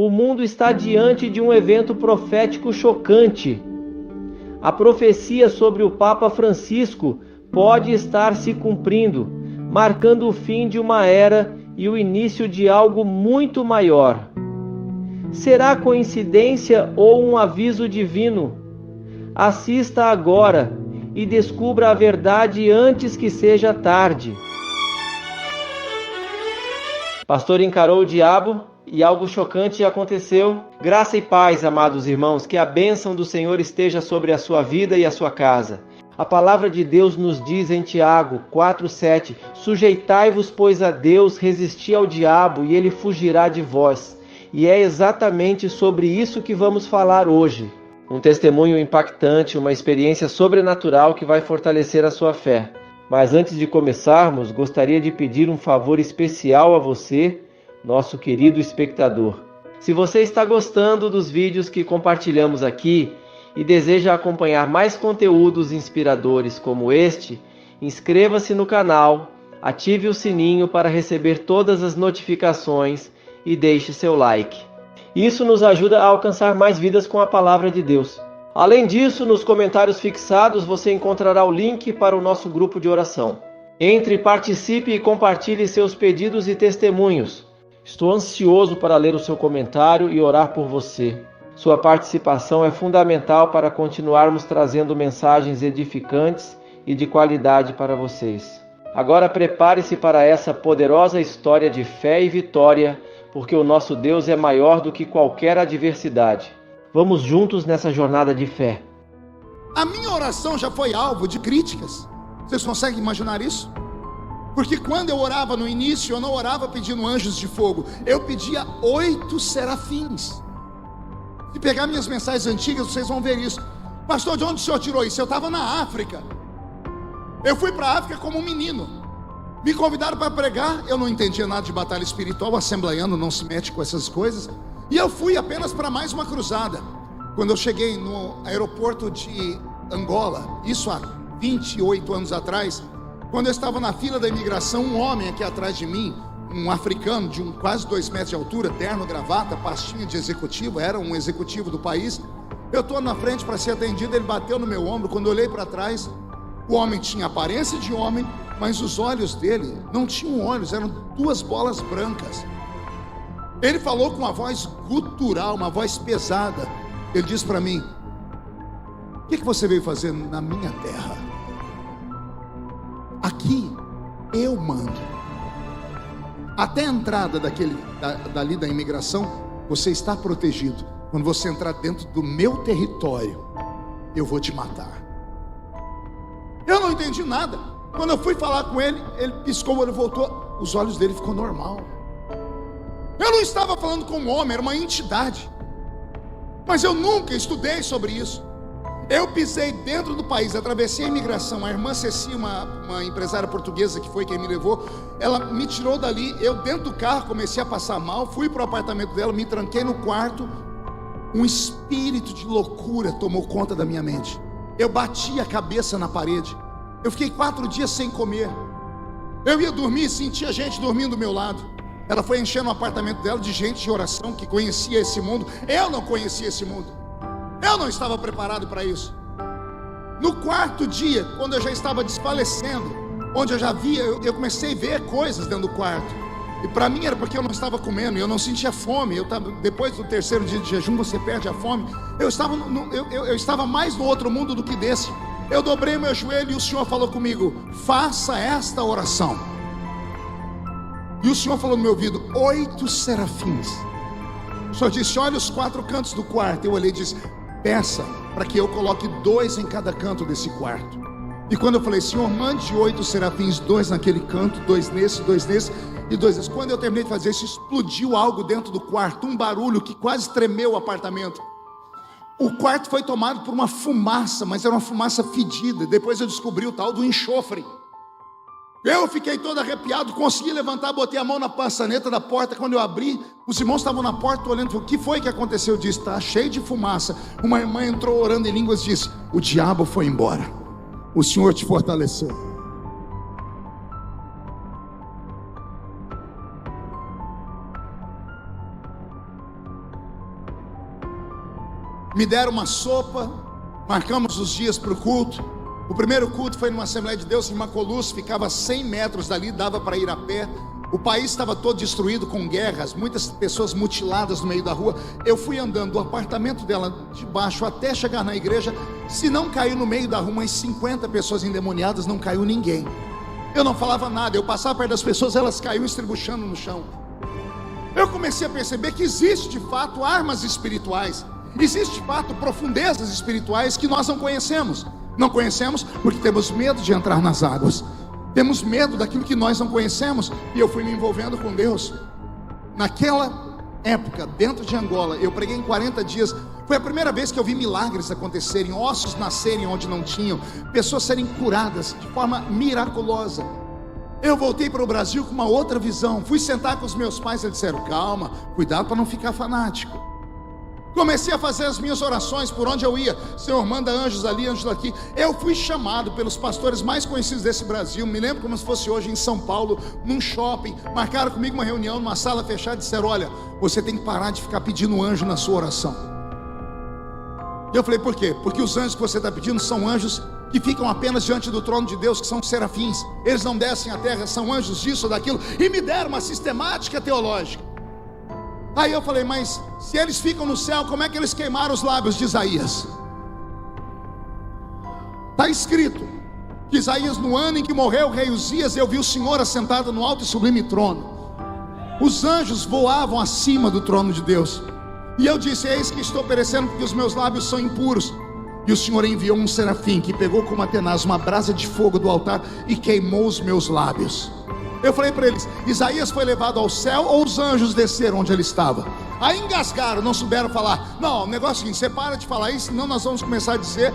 O mundo está diante de um evento profético chocante. A profecia sobre o Papa Francisco pode estar se cumprindo, marcando o fim de uma era e o início de algo muito maior. Será coincidência ou um aviso divino? Assista agora e descubra a verdade antes que seja tarde. Pastor encarou o diabo e algo chocante aconteceu. Graça e paz, amados irmãos, que a bênção do Senhor esteja sobre a sua vida e a sua casa. A palavra de Deus nos diz em Tiago 4,7: sujeitai-vos, pois, a Deus, resisti ao diabo e ele fugirá de vós. E é exatamente sobre isso que vamos falar hoje. Um testemunho impactante, uma experiência sobrenatural que vai fortalecer a sua fé. Mas antes de começarmos, gostaria de pedir um favor especial a você, nosso querido espectador. Se você está gostando dos vídeos que compartilhamos aqui e deseja acompanhar mais conteúdos inspiradores como este, inscreva-se no canal, ative o sininho para receber todas as notificações e deixe seu like. Isso nos ajuda a alcançar mais vidas com a palavra de Deus. Além disso, nos comentários fixados você encontrará o link para o nosso grupo de oração. Entre, participe e compartilhe seus pedidos e testemunhos. Estou ansioso para ler o seu comentário e orar por você. Sua participação é fundamental para continuarmos trazendo mensagens edificantes e de qualidade para vocês. Agora prepare-se para essa poderosa história de fé e vitória, porque o nosso Deus é maior do que qualquer adversidade. Vamos juntos nessa jornada de fé. A minha oração já foi alvo de críticas. Vocês conseguem imaginar isso? Porque quando eu orava no início, eu não orava pedindo anjos de fogo, eu pedia 8 serafins. Se pegar minhas mensagens antigas, vocês vão ver isso. Pastor, de onde o senhor tirou isso? Eu estava na África. Eu fui para a África como um menino. Me convidaram para pregar, eu não entendia nada de batalha espiritual, o assembleiano não se mete com essas coisas. E eu fui apenas para mais uma cruzada. Quando eu cheguei no aeroporto de Angola, isso há 28 anos atrás, quando eu estava na fila da imigração, um homem aqui atrás de mim, um africano de quase 2 metros de altura, terno, gravata, pastinha de executivo, era um executivo do país. Eu estou na frente para ser atendido, ele bateu no meu ombro. Quando eu olhei para trás, o homem tinha aparência de homem, mas os olhos dele não tinham olhos, eram 2 bolas brancas. Ele falou com uma voz gutural, uma voz pesada. Ele disse para mim: o que você veio fazer na minha terra? Aqui eu mando. Até a entrada dali da imigração, você está protegido. Quando você entrar dentro do meu território, eu vou te matar. Eu não entendi nada. Quando eu fui falar com ele, ele piscou o olho, voltou, os olhos dele ficou normal. Eu não estava falando com um homem, era uma entidade. Mas eu nunca estudei sobre isso. Eu pisei dentro do país, atravessei a imigração. A irmã Ceci, uma empresária portuguesa que foi quem me levou, ela me tirou dali. Eu dentro do carro comecei a passar mal, fui para o apartamento dela, me tranquei no quarto. Um espírito de loucura tomou conta da minha mente. Eu bati a cabeça na parede. Eu fiquei 4 dias sem comer. Eu ia dormir e sentia gente dormindo do meu lado. Ela foi enchendo o apartamento dela de gente de oração que conhecia esse mundo. Eu não conhecia esse mundo. Eu não estava preparado para isso. No 4º dia, quando eu já estava desfalecendo, onde eu já via, eu comecei a ver coisas dentro do quarto. E para mim era porque eu não estava comendo, e eu não sentia fome. Depois do 3º dia de jejum, você perde a fome. Eu estava mais no outro mundo do que desse. Eu dobrei o meu joelho e o Senhor falou comigo: faça esta oração. E o Senhor falou no meu ouvido: 8 serafins. O Senhor disse: olha os 4 cantos do quarto. Eu olhei e disse: peça para que eu coloque 2 em cada canto desse quarto. E quando eu falei: Senhor, mande 8 serafins, 2 naquele canto, 2 nesse, 2 nesse e 2 nesse. Quando eu terminei de fazer isso, explodiu algo dentro do quarto, um barulho que quase tremeu o apartamento. O quarto foi tomado por uma fumaça, mas era uma fumaça fedida. Depois eu descobri o tal do enxofre. Eu fiquei todo arrepiado, consegui levantar, botei a mão na maçaneta da porta. Quando eu abri, os irmãos estavam na porta olhando. O que foi que aconteceu? Eu disse: está cheio de fumaça. Uma irmã entrou orando em línguas e disse: o diabo foi embora, o Senhor te fortaleceu. me deram uma sopa, marcamos os dias para o culto. O primeiro culto foi numa Assembleia de Deus em Macolus, ficava a 100 metros dali, dava para ir a pé. O país estava todo destruído com guerras, muitas pessoas mutiladas no meio da rua. Eu fui andando do apartamento dela de baixo até chegar na igreja. Se não caiu no meio da rua umas 50 pessoas endemoniadas, não caiu ninguém. Eu não falava nada, eu passava perto das pessoas, elas caíam estribuchando no chão. Eu comecei a perceber que existe de fato armas espirituais, existe de fato profundezas espirituais que nós não conhecemos. Não conhecemos porque temos medo de entrar nas águas. Temos medo daquilo que nós não conhecemos. E eu fui me envolvendo com Deus. Naquela época, dentro de Angola, eu preguei em 40 dias. Foi a primeira vez que eu vi milagres acontecerem, ossos nascerem onde não tinham, pessoas serem curadas de forma miraculosa. Eu voltei para o Brasil com uma outra visão. Fui sentar com os meus pais, eles disseram: calma, cuidado para não ficar fanático. Comecei a fazer as minhas orações por onde eu ia. Senhor, manda anjos ali, anjos aqui. Eu fui chamado pelos pastores mais conhecidos desse Brasil. Me lembro como se fosse hoje em São Paulo, num shopping. Marcaram comigo uma reunião numa sala fechada e disseram: olha, você tem que parar de ficar pedindo anjo na sua oração. E eu falei: por quê? Porque os anjos que você está pedindo são anjos que ficam apenas diante do trono de Deus, que são serafins. Eles não descem à terra, são anjos disso ou daquilo. E me deram uma sistemática teológica. Aí eu falei: mas se eles ficam no céu, como é que eles queimaram os lábios de Isaías? Está escrito que Isaías, no ano em que morreu o rei Uzias, eu vi o Senhor assentado no alto e sublime trono. Os anjos voavam acima do trono de Deus. E eu disse: eis que estou perecendo porque os meus lábios são impuros. E o Senhor enviou um serafim que pegou com uma tenaz uma brasa de fogo do altar e queimou os meus lábios. Eu falei para eles: Isaías foi levado ao céu ou os anjos desceram onde ele estava? Aí engasgaram, não souberam falar. Não, o negócio é o seguinte: você para de falar isso, senão nós vamos começar a dizer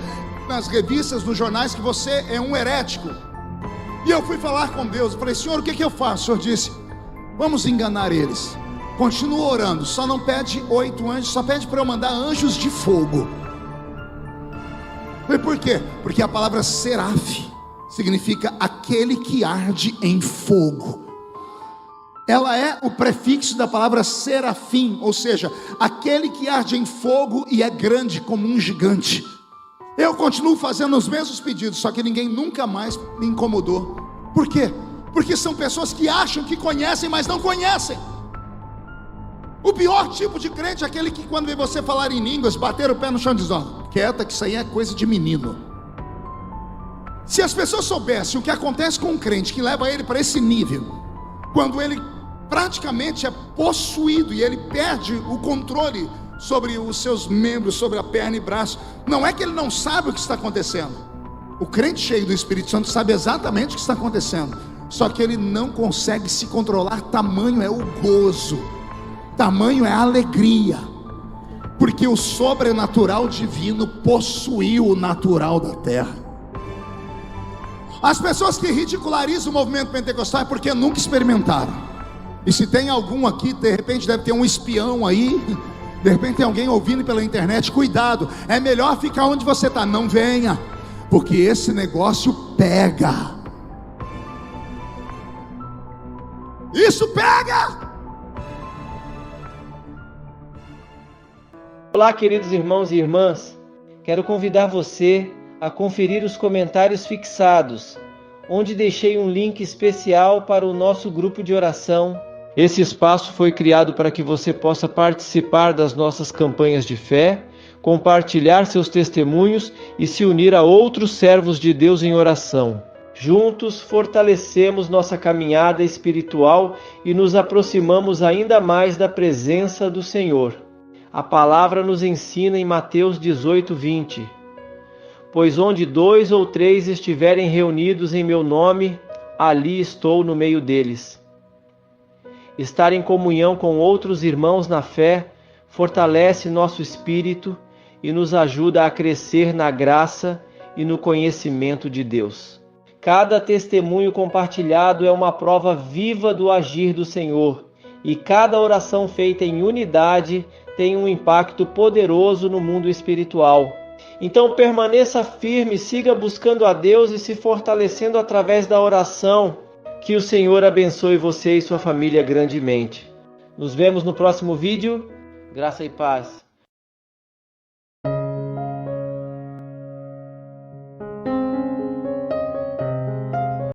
nas revistas, nos jornais, que você é um herético. E eu fui falar com Deus, eu falei: Senhor, o que eu faço? O Senhor disse: vamos enganar eles. Continua orando, só não pede 8 anjos, só pede para eu mandar anjos de fogo. Eu falei: por quê? Porque a palavra seraf significa aquele que arde em fogo. Ela é o prefixo da palavra serafim, ou seja, aquele que arde em fogo e é grande como um gigante. Eu continuo fazendo os mesmos pedidos, só que ninguém nunca mais me incomodou. Por quê? Porque são pessoas que acham que conhecem, mas não conhecem. O pior tipo de crente é aquele que, quando vê você falar em línguas, bater o pé no chão e diz: ó, quieta, que isso aí é coisa de menino. Se as pessoas soubessem o que acontece com um crente que leva ele para esse nível, quando ele praticamente é possuído e ele perde o controle sobre os seus membros, sobre a perna e braço, não é que ele não sabe o que está acontecendo. O crente cheio do Espírito Santo sabe exatamente o que está acontecendo, só que ele não consegue se controlar. Tamanho é o gozo, tamanho é a alegria, porque o sobrenatural divino possuiu o natural da terra. As pessoas que ridicularizam o movimento pentecostal é porque nunca experimentaram. E se tem algum aqui, de repente deve ter um espião aí, de repente tem alguém ouvindo pela internet, cuidado, é melhor ficar onde você está, não venha, porque esse negócio pega. Isso pega! Olá, queridos irmãos e irmãs, quero convidar você a conferir os comentários fixados, onde deixei um link especial para o nosso grupo de oração. Esse espaço foi criado para que você possa participar das nossas campanhas de fé, compartilhar seus testemunhos e se unir a outros servos de Deus em oração. Juntos fortalecemos nossa caminhada espiritual e nos aproximamos ainda mais da presença do Senhor. A palavra nos ensina em Mateus 18:20. Pois onde 2 ou 3 estiverem reunidos em meu nome, ali estou no meio deles. Estar em comunhão com outros irmãos na fé fortalece nosso espírito e nos ajuda a crescer na graça e no conhecimento de Deus. Cada testemunho compartilhado é uma prova viva do agir do Senhor, e cada oração feita em unidade tem um impacto poderoso no mundo espiritual. Então permaneça firme, siga buscando a Deus e se fortalecendo através da oração. Que o Senhor abençoe você e sua família grandemente. Nos vemos no próximo vídeo. Graça e paz.